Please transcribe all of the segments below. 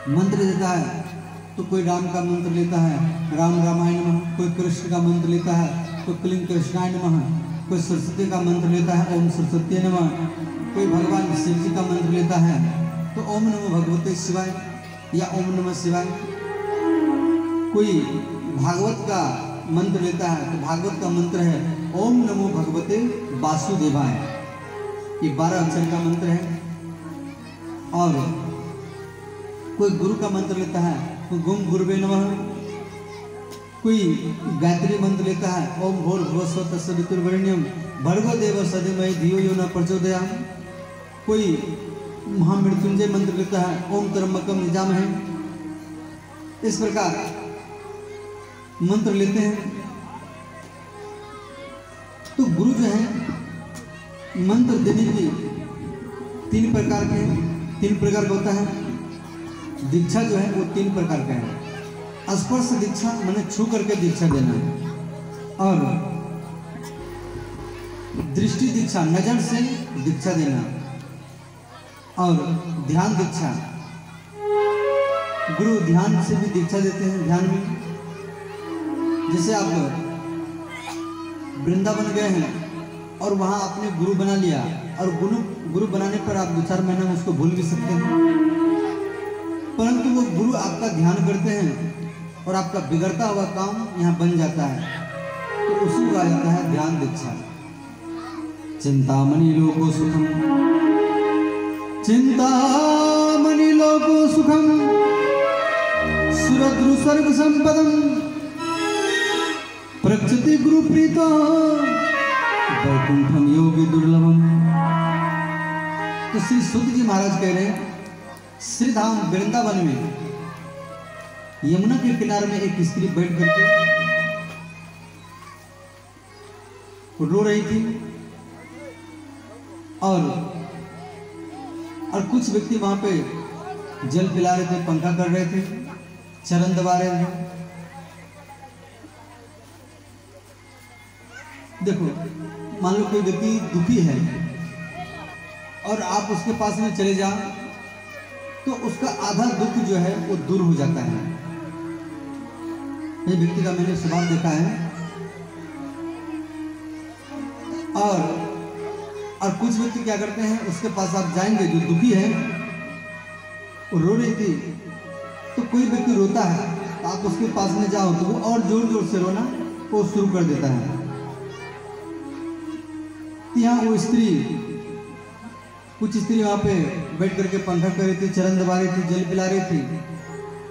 मंत्र देता है तो कोई राम का मंत्र लेता है, राम रामायण नमः, कोई कृष्ण का मंत्र लेता है तो क्लीं कृष्णाय नमः, कोई सरस्वती का मंत्र लेता है ओम सरस्वती नमः, कोई भगवान शिव जी का मंत्र लेता है तो ओम नमो भगवते शिवाय या ओम नमः शिवाय। कोई भागवत का मंत्र लेता है तो भागवत का मंत्र है ओम नमो भगवते वासुदेवाय, ये 12 अक्षर का मंत्र है। और कोई गुरु का मंत्र लेता है तो गुम गुरुवे नमः, कोई गायत्री मंत्र लेता है ओम भोर भुवस्व तत्सवितुर्वरेण्यम भर्गो देवो सधीमहि धियो यो न प्रचोदयात्, कोई महामृत्युंजय मंत्र लेता है ओम त्र्यंबकम यजामहे। इस प्रकार मंत्र लेते हैं। तो गुरु जो है मंत्र देने की 3 प्रकार का होता है। दीक्षा जो है वो 3 प्रकार का है। स्पर्श दीक्षा माने छू करके दीक्षा देना, और दृष्टि दीक्षा नजर से दीक्षा देना, और ध्यान दीक्षा गुरु ध्यान से भी दीक्षा देते हैं। ध्यान में जैसे आप वृंदावन गए हैं और वहां आपने गुरु बना लिया, और गुरु बनाने पर आप 2-4 महीने में उसको भूल भी सकते हैं, परंतु वो गुरु आपका ध्यान करते हैं और आपका बिगड़ता हुआ काम यहाँ बन जाता है, तो उसी को आ जाता है ध्यान दीक्षा। चिंतामणि लोको सुखम, चिंतामणि लोको सुखम सुरद्रु सर्व संपदम प्रकृति गुरु प्रीता वैकुंठम योगी दुर्लभम। तो श्री सूत जी महाराज कह रहे हैं श्री धाम वृंदावन में यमुना के किनारे में एक स्त्री बैठ करके रो रही थी, और कुछ व्यक्ति वहां पे जल पिला रहे थे, पंखा कर रहे थे, चरण दबा रहे थे। देखो, मान लो कोई व्यक्ति दुखी है और आप उसके पास में चले जाओ तो उसका आधा दुख जो है वो दूर हो जाता है। ये व्यक्ति का मैंने स्वभाव देखा है। और कुछ व्यक्ति क्या करते हैं, उसके पास आप जाएंगे जो दुखी है, वो रो रही थी, तो कोई व्यक्ति रोता है तो आप उसके पास में जाओ तो वो और जोर जोर से रोना वो शुरू कर देता है। यहाँ वो स्त्री, कुछ स्त्री वहां पे बैठ करके पंखा कर रही थी, चरण दबा रही थी, जल पिला रही थी,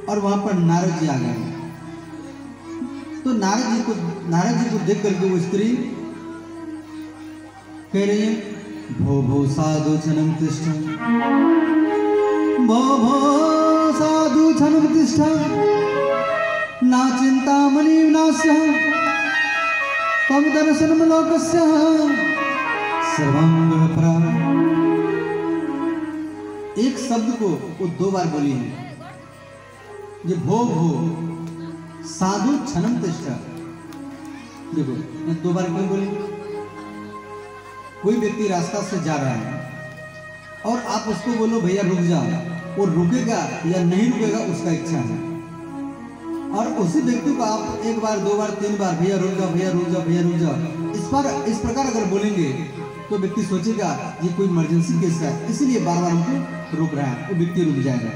और वहां पर नारद जी आ गए। तो नारद जी को देख करके वो स्त्री कह रही है भो भो साधु छनम तिष्ठा, भो भो साधु छनम तिष्ठा, ना चिंतामणि विनाश्य तम दर्शनम लोकस्य सर्वं परा। एक शब्द को वो 2 बार बोली है, ये भो भो साधु छनम तिष्ठा। देखो मैं 2 बार क्यों बोली? कोई व्यक्ति रास्ता से जा रहा है और आप उसको बोलो भैया रुक जाओ, वो रुकेगा या नहीं रुकेगा उसका इच्छा है, और उसी व्यक्ति को आप 1 बार 2 बार 3 बार भैया रुक जाओ, भैया रुक जाओ, भैया रुक जाओ, इस प्रकार अगर बोलेंगे तो व्यक्ति सोचेगा ये कोई इमरजेंसी केस है, इसीलिए बार बार हमको रोक रहा है, वो व्यक्ति रुक जाएगा।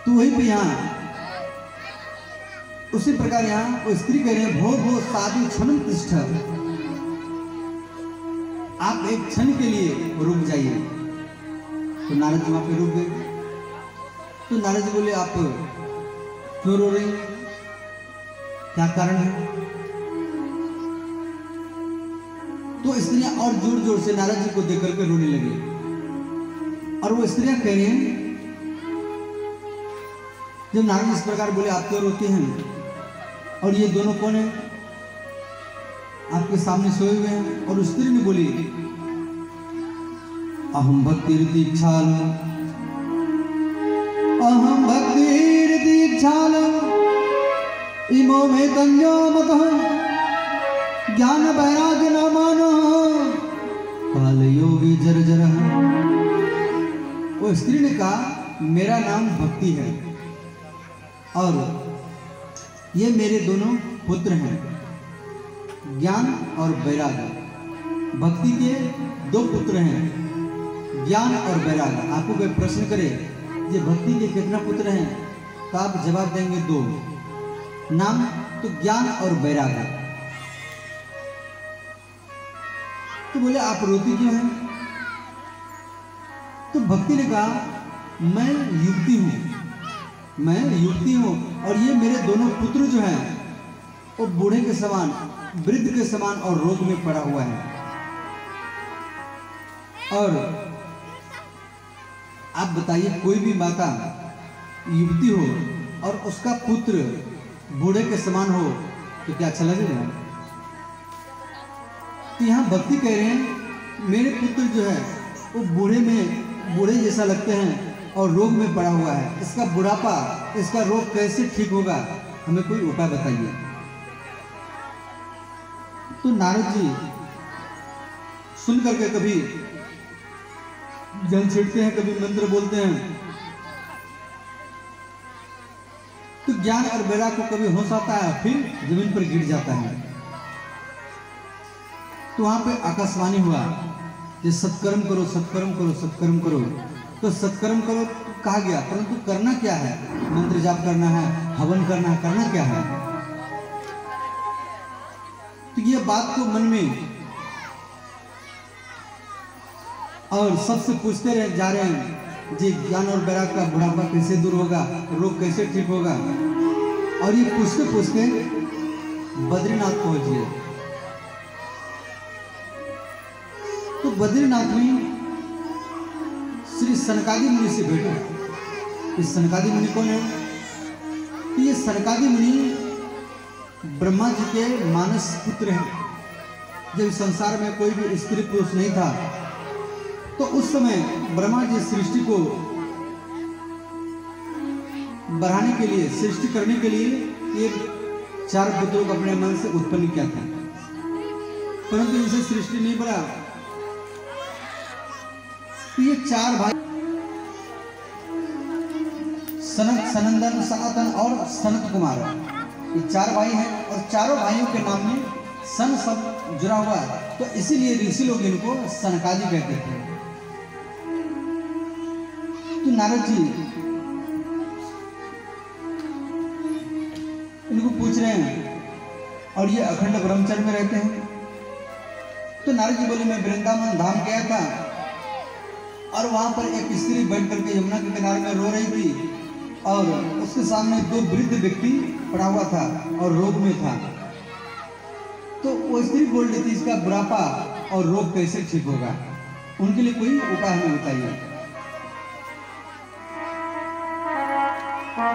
तो वहीं पे यहाँ उसी प्रकार यहाँ वो स्त्री कह रहे हैं भो भो साधु क्षणम तिष्ठा, आप एक क्षण के लिए रुक जाइए। तो नारद जी वहां पे रुक गए। तो नारद जी बोले आप क्यों रो रहे हैं, क्या कारण है? तो स्त्रियां और जोर जोर से नारद जी को देख करके रोने लगी, और वो स्त्रियां कह रही हैं, जब नारद इस प्रकार बोले आप क्यों रोते हैं, और ये दोनों कौन है आपके सामने सोए हुए हैं? और उस स्त्री ने बोली अहम भक्तिर दीक्षाल, अहम भक्तिर दीक्षाल इमो में तंजो मतः ज्ञान वैराग्य न मानो काल योगी जर जर। वो स्त्री ने कहा मेरा नाम भक्ति है और ये मेरे दोनों पुत्र हैं, ज्ञान और वैराग्य। भक्ति के दो पुत्र हैं, ज्ञान और वैराग्य। आपको कोई प्रश्न करे ये भक्ति के कितना पुत्र हैं, तो आप जवाब देंगे दो। नाम तो ज्ञान और वैराग्य। तो बोले आप रोती क्यों हैं? तो भक्ति ने कहा मैं युवती हूं और ये मेरे दोनों पुत्र जो हैं वो बूढ़े के समान, वृद्ध के समान और रोग में पड़ा हुआ है। और आप बताइए कोई भी माता युवती हो और उसका पुत्र बूढ़े के समान हो तो क्या अच्छा लगेगा? तो यहाँ भक्ति कह रहे हैं मेरे पुत्र जो है वो बूढ़े जैसा लगते हैं और रोग में पड़ा हुआ है। इसका बुढ़ापा, इसका रोग कैसे ठीक होगा? हमें कोई उपाय बताइए। तो नारद जी सुन करके कभी जल छिड़ते हैं, कभी मंत्र बोलते हैं, तो ज्ञान और वैराग्य को कभी होश आता है, फिर जमीन पर गिर जाता है। तो वहां पे आकाशवाणी हुआ कि सत्कर्म करो, सत्कर्म करो, सत्कर्म करो। तो सत्कर्म करो तो कहा गया, परंतु करना क्या है? मंत्र जाप करना है, हवन करना है, करना क्या है? तो ये बात को मन में और सबसे पूछते रहे जा रहे हैं जी, ज्ञान और वैराग्य का बुढ़ापा कैसे दूर होगा, रोग कैसे ठीक होगा? और ये पूछते पूछते बद्रीनाथ पहुंच गए। तो बद्रीनाथ में श्री सनकादि मुनि से भेंटे। इस सनकादि मुनि कौन है? तो ये सनकादि मुनि ब्रह्मा जी के मानस पुत्र हैं। जब संसार में कोई भी स्त्री पुरुष नहीं था तो उस समय ब्रह्मा जी सृष्टि को बढ़ाने के लिए, सृष्टि करने के लिए ये चार पुत्रों को अपने मन से उत्पन्न किया था, परंतु इनसे सृष्टि नहीं बढ़ा। तो ये चार भाई सनत, सनंदन, सनातन और सनत कुमार, ये चार भाई हैं और चारों भाइयों के नाम में सन सब जुड़ा हुआ है। तो इसीलिए ऋषि लोग इनको सनकादि कहते थे। तो नारद जी इनको पूछ रहे हैं और ये अखंड ब्रह्मचर्य में रहते हैं। तो नारद जी बोले मैं वृंदावन धाम गया था और वहां पर एक स्त्री बैठ करके यमुना के किनारे में रो रही थी और उसके सामने दो वृद्ध व्यक्ति पड़ा हुआ था और रोग में था। तो वो स्त्री बोल रही थी इसका बुढ़ापा और रोग कैसे ठीक होगा, उनके लिए कोई उपाय हमें बताइए।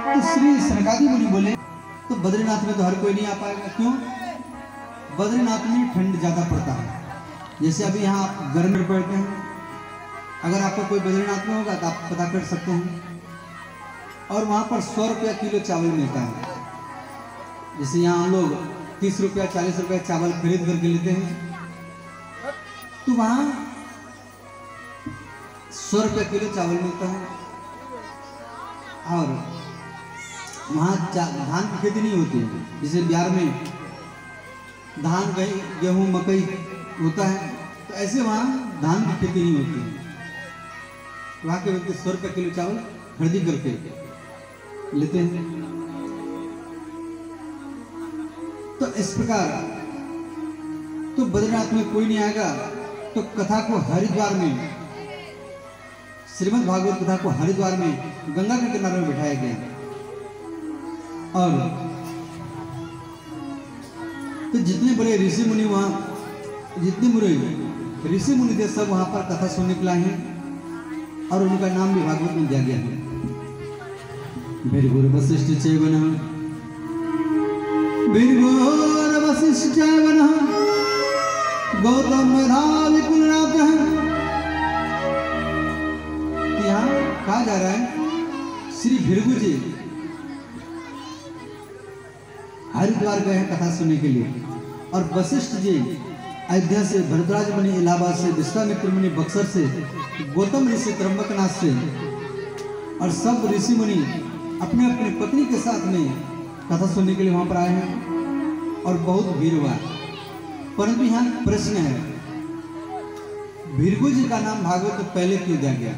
तो श्री सनकादि मुनि बोले तो बद्रीनाथ में तो हर कोई नहीं आ पाएगा। क्यों? बद्रीनाथ में ठंड ज्यादा पड़ता है। जैसे अभी यहाँ आप गर्मी में पड़ते हैं, अगर आपको कोई बद्रीनाथ में होगा तो आप पता कर सकते हैं। और वहां पर 100 रुपया किलो चावल मिलता है। जैसे यहाँ हम लोग 30 रुपया 40 रुपया चावल खरीद करके लेते हैं, तो वहां 100 रुपया किलो चावल मिलता है। और वहाँ धान की खेती नहीं होती है। जैसे बिहार में धान, गेहूँ, मकई होता है, तो ऐसे वहाँ धान की खेती नहीं होती है। वहाँ के व्यक्ति 100 रुपये किलो चावल खरीदी करके लेते हैं। तो इस प्रकार तो बद्रीनाथ में कोई नहीं आएगा, तो कथा को हरिद्वार में, श्रीमद् भागवत कथा को हरिद्वार में गंगा के किनारे में बिठाया गया। और तो जितने बड़े ऋषि मुनि वहाँ, जितने बड़े ऋषि मुनि थे सब वहाँ पर कथा सुनने के लिए हैं और उनका नाम भी भागवत में दिया गया है। भृगुर वशिष्ठ चैवनः, भृगुर वशिष्ठ चैवनः, गौतम मेधा विपुलनाथः। यहाँ कहा जा रहा है श्री भृगु जी हरिद्वार गए हैं कथा सुनने के लिए, और वशिष्ठ जी अयोध्या से, भरद्वाज मुनि इलाहाबाद से, विश्वामित्र मुनि बक्सर से, गौतम ऋषि त्र्यंबकनाथ से और सब ऋषि मुनि अपने अपने पत्नी के साथ में कथा सुनने के लिए वहां पर आए हैं और बहुत भीड़ हुआ। परंतु यहाँ प्रश्न है, भृगु जी का नाम भागवत पहले क्यों दिया गया?